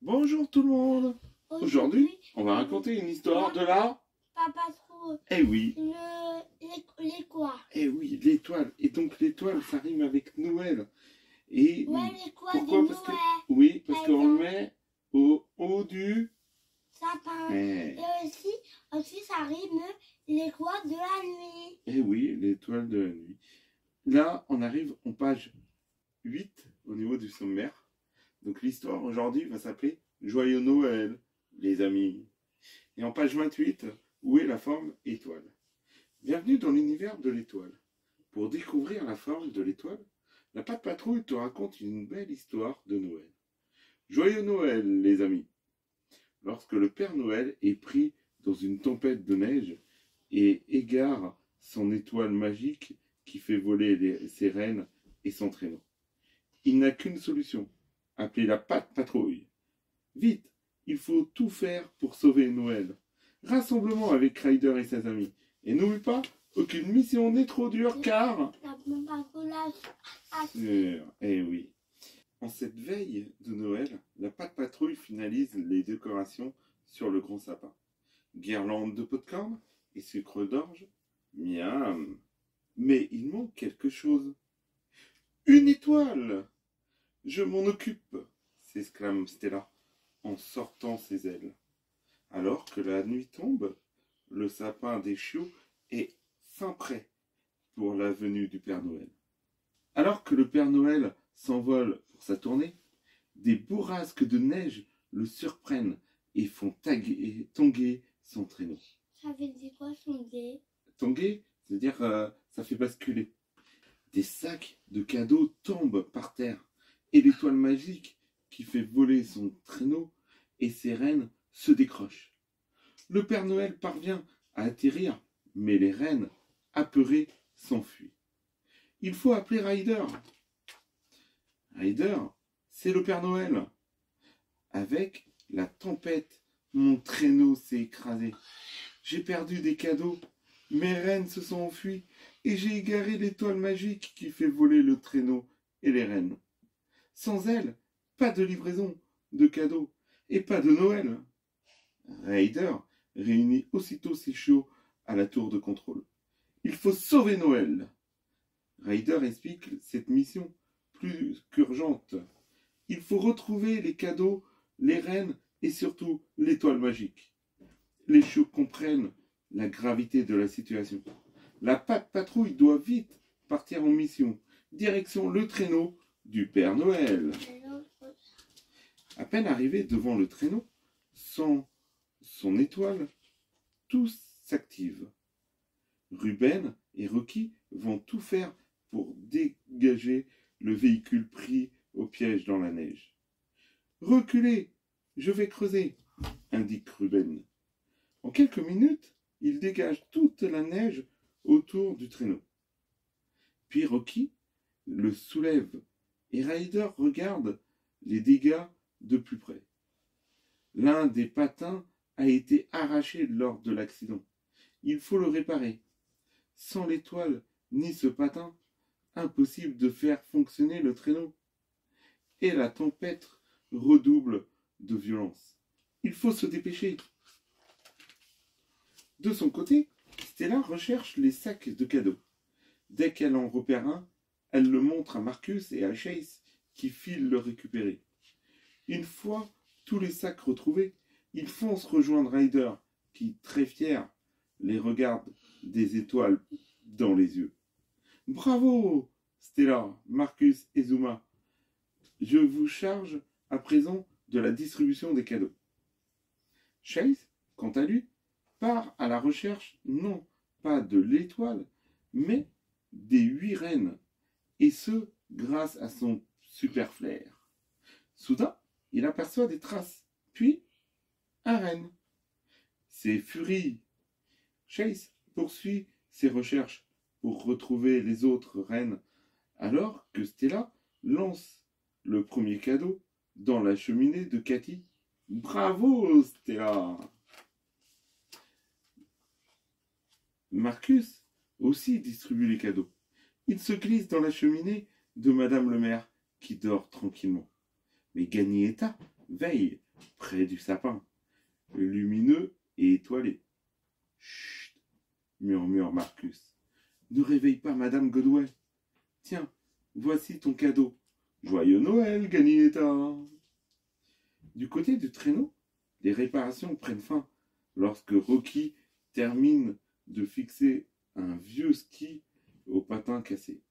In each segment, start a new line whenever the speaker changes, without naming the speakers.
Bonjour tout le monde. Aujourd'hui, on va raconter une histoire de la...
Papa Trou.
Eh oui.
L'étoile.
Eh oui, l'étoile. Et donc l'étoile, ça rime avec Noël. Et
ouais, l'étoile de
pourquoi? Parce que...
Noël.
Oui, parce qu'on le met au haut du...
sapin.
Eh.
Et aussi ça rime l'étoile de la nuit.
Eh oui, l'étoile de la nuit. Là, on arrive en page 8 au niveau du sommaire. Donc l'histoire aujourd'hui va s'appeler Joyeux Noël, les amis. Et en page 28, où est la forme étoile? Bienvenue dans l'univers de l'étoile. Pour découvrir la forme de l'étoile, la Patte Patrouille te raconte une belle histoire de Noël. Joyeux Noël, les amis. Lorsque le Père Noël est pris dans une tempête de neige et égare son étoile magique qui fait voler ses rennes et son traîneau, il n'a qu'une solution. Appelez la Patte Patrouille. Vite, il faut tout faire pour sauver Noël. Rassemblement avec Ryder et ses amis. Et n'oublie pas, aucune mission n'est trop dure car... Eh oui. En cette veille de Noël, la Patte Patrouille finalise les décorations sur le grand sapin. Guirlande de pop-corn et sucre d'orge. Miam. Mais il manque quelque chose. Une étoile! Je m'en occupe, s'exclame Stella en sortant ses ailes. Alors que la nuit tombe, le sapin des chiots est fin prêt pour la venue du Père Noël. Alors que le Père Noël s'envole pour sa tournée, des bourrasques de neige le surprennent et font tanguer son traîneau.
Ça veut dire quoi, tanguer?
Tanguer, c'est-à-dire ça fait basculer. Des sacs de cadeaux tombent par terre. Et l'étoile magique qui fait voler son traîneau et ses rennes se décrochent. Le Père Noël parvient à atterrir, mais les rennes, apeurées, s'enfuient. Il faut appeler Ryder. Ryder, c'est le Père Noël. Avec la tempête, mon traîneau s'est écrasé. J'ai perdu des cadeaux, mes rennes se sont enfuies et j'ai égaré l'étoile magique qui fait voler le traîneau et les rennes. Sans elle, pas de livraison, de cadeaux, et pas de Noël. Ryder réunit aussitôt ses chiots à la tour de contrôle. Il faut sauver Noël. Ryder explique cette mission plus qu'urgente. Il faut retrouver les cadeaux, les rennes et surtout l'étoile magique. Les chiots comprennent la gravité de la situation. La Patte Patrouille doit vite partir en mission. Direction le traîneau du Père Noël. À peine arrivé devant le traîneau, sans son étoile, tous s'activent. Ruben et Rocky vont tout faire pour dégager le véhicule pris au piège dans la neige. « Reculez, je vais creuser », indique Ruben. En quelques minutes, il dégage toute la neige autour du traîneau. Puis Rocky le soulève et Ryder regarde les dégâts de plus près. L'un des patins a été arraché lors de l'accident. Il faut le réparer. Sans l'étoile ni ce patin, impossible de faire fonctionner le traîneau. Et la tempête redouble de violence. Il faut se dépêcher. De son côté, Stella recherche les sacs de cadeaux. Dès qu'elle en repère un, elle le montre à Marcus et à Chase qui filent le récupérer. Une fois tous les sacs retrouvés, ils foncent rejoindre Ryder qui, très fier, les regarde des étoiles dans les yeux. « Bravo, Stella, Marcus et Zuma. Je vous charge à présent de la distribution des cadeaux. » Chase, quant à lui, part à la recherche non pas de l'étoile, mais des 8 rennes, et ce, grâce à son super flair. Soudain, il aperçoit des traces, puis un renne. C'est Fury. Chase poursuit ses recherches pour retrouver les autres rennes, alors que Stella lance le premier cadeau dans la cheminée de Cathy. Bravo, Stella! Marcus aussi distribue les cadeaux. Il se glisse dans la cheminée de Madame le maire qui dort tranquillement. Mais Ganietta veille près du sapin, lumineux et étoilé. Chut, murmure Marcus. Ne réveille pas Madame Godway. Tiens, voici ton cadeau. Joyeux Noël, Ganietta. Du côté du traîneau, les réparations prennent fin lorsque Rocky termine de fixer un vieux ski au patin cassé.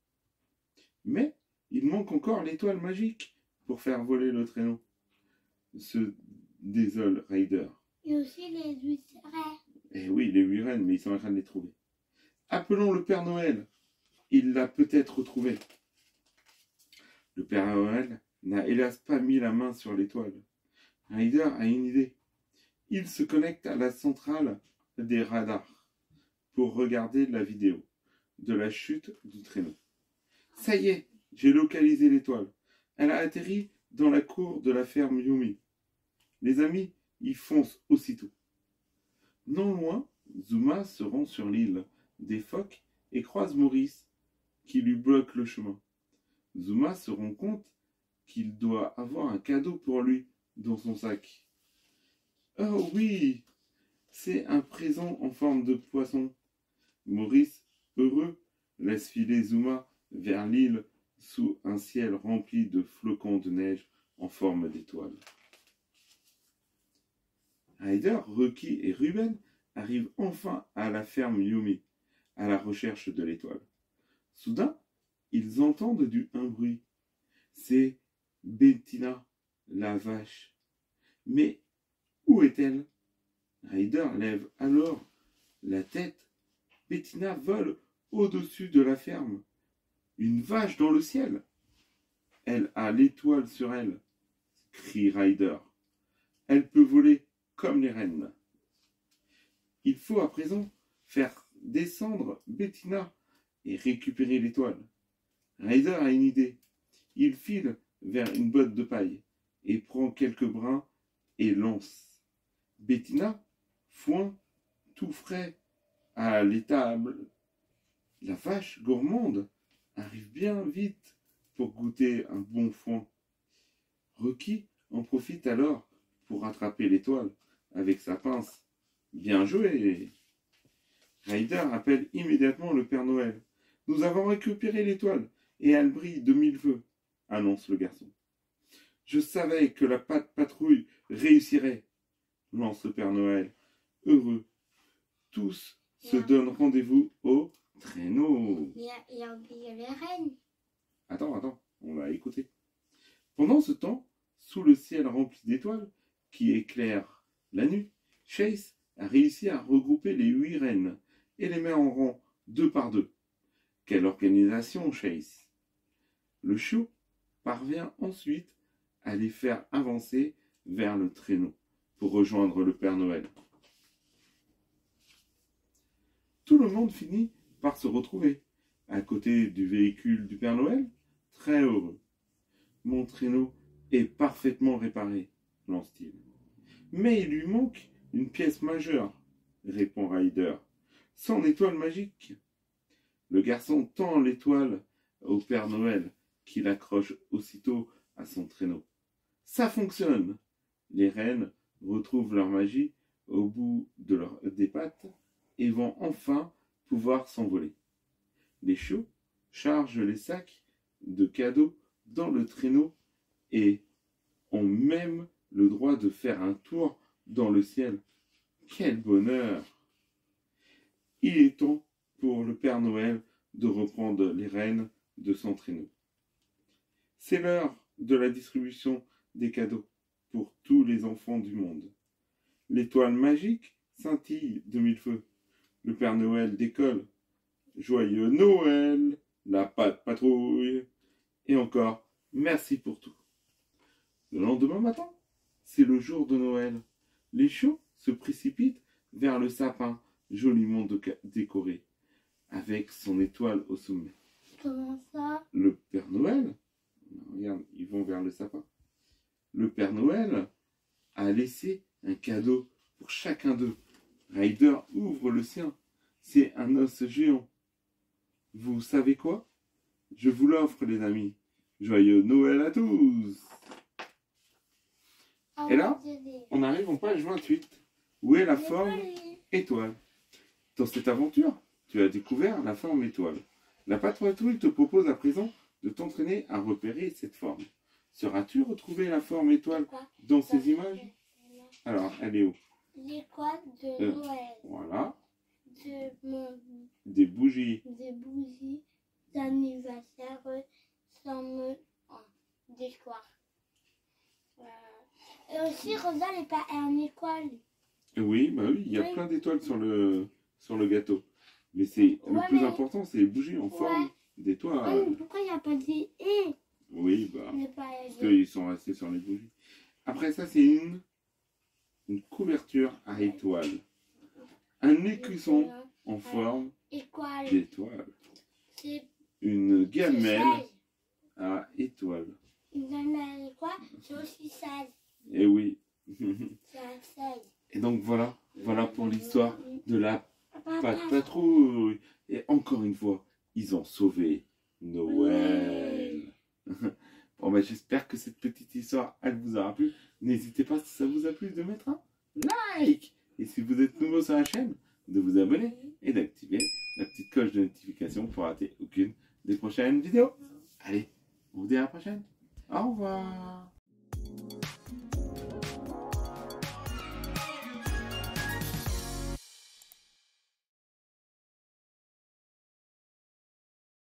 Mais il manque encore l'étoile magique pour faire voler le traîneau. Se désole Ryder.
Et aussi les huîtres.
Eh oui, les 8 reines, mais ils sont en train de les trouver. Appelons le Père Noël. Il l'a peut-être retrouvé. Le Père Noël n'a hélas pas mis la main sur l'étoile. Ryder a une idée. Il se connecte à la centrale des radars pour regarder la vidéo de la chute du traîneau. Ça y est, j'ai localisé l'étoile. Elle a atterri dans la cour de la ferme Yumi. Les amis y foncent aussitôt. Non loin, Zuma se rend sur l'île des phoques et croise Maurice qui lui bloque le chemin. Zuma se rend compte qu'il doit avoir un cadeau pour lui dans son sac. Oh oui, c'est un présent en forme de poisson. Maurice, heureux, laisse filer Zuma vers l'île sous un ciel rempli de flocons de neige en forme d'étoile. Ryder, Rocky et Ruben arrivent enfin à la ferme Yumi, à la recherche de l'étoile. Soudain, ils entendent un bruit. C'est Bettina, la vache. Mais où est-elle? Ryder lève alors la tête. Bettina vole au-dessus de la ferme. Une vache dans le ciel. Elle a l'étoile sur elle, crie Ryder. Elle peut voler comme les reines. Il faut à présent faire descendre Bettina et récupérer l'étoile. Ryder a une idée. Il file vers une botte de paille et prend quelques brins et lance. Bettina, foin tout frais à l'étable. La vache gourmande arrive bien vite pour goûter un bon foin. Rocky en profite alors pour attraper l'étoile avec sa pince. Bien joué! Ryder appelle immédiatement le Père Noël. Nous avons récupéré l'étoile et elle brille de 1000 feux, annonce le garçon. Je savais que la patrouille réussirait, lance le Père Noël. Heureux, tous se donnent rendez-vous au traîneau.
Il y a oublié les reines.
Attends, on va écouter. Pendant ce temps, sous le ciel rempli d'étoiles qui éclairent la nuit, Chase a réussi à regrouper les 8 reines et les met en rang 2 par 2. Quelle organisation, Chase! Le show parvient ensuite à les faire avancer vers le traîneau pour rejoindre le Père Noël. Tout le monde finit par se retrouver à côté du véhicule du Père Noël, très heureux. Mon traîneau est parfaitement réparé, lance-t-il. Mais il lui manque une pièce majeure, répond Ryder. Son étoile magique. Le garçon tend l'étoile au Père Noël, qui l'accroche aussitôt à son traîneau. Ça fonctionne. Les reines retrouvent leur magie au bout des pattes et vont enfin pouvoir s'envoler. Les chiots chargent les sacs de cadeaux dans le traîneau et ont même le droit de faire un tour dans le ciel. Quel bonheur! Il est temps pour le Père Noël de reprendre les rênes de son traîneau. C'est l'heure de la distribution des cadeaux pour tous les enfants du monde. L'étoile magique scintille de 1000 feux. Le Père Noël décolle. Joyeux Noël, la patrouille. Et encore, merci pour tout. Le lendemain matin, c'est le jour de Noël. Les chiots se précipitent vers le sapin joliment décoré, avec son étoile au sommet.
Comment ça?
Le Père Noël, regarde, ils vont vers le sapin. Le Père Noël a laissé un cadeau pour chacun d'eux. Ryder ouvre le sien. C'est un os géant. Vous savez quoi? Je vous l'offre, les amis. Joyeux Noël à tous! Et là, on arrive en page 28. Où est la forme étoile? Dans cette aventure, tu as découvert la forme étoile. La patrouille te propose à présent de t'entraîner à repérer cette forme. Sauras-tu retrouver la forme étoile dans ces images? Alors, elle est où?
L'étoile de Noël.
Voilà.
Des
bougies.
Des bougies d'anniversaire sans des soirs. Et aussi, Rosa n'est pas un étoile.
Oui, bah oui, il y a plein d'étoiles sur le gâteau. Mais c'est le plus important, c'est les bougies en forme d'étoile.
Oui, mais pourquoi il n'y a pas des et?
Oui, bah, parce qu'ils sont restés sur les bougies. Après ça, c'est une couverture à étoiles. Un écusson en forme d'étoile. Une gamelle à étoile.
Une gamelle à quoi? C'est aussi sale.
Et oui.
C'est un sel.
Et donc voilà pour l'histoire de la patrouille. Et encore une fois, ils ont sauvé Noël. Bon, ben, j'espère que cette petite histoire, elle vous aura plu. N'hésitez pas, si ça vous a plu, de mettre un like. Et si vous êtes nouveau sur la chaîne, de vous abonner et d'activer la petite cloche de notification pour rater aucune des prochaines vidéos. Allez, on vous dit à la prochaine. Au revoir.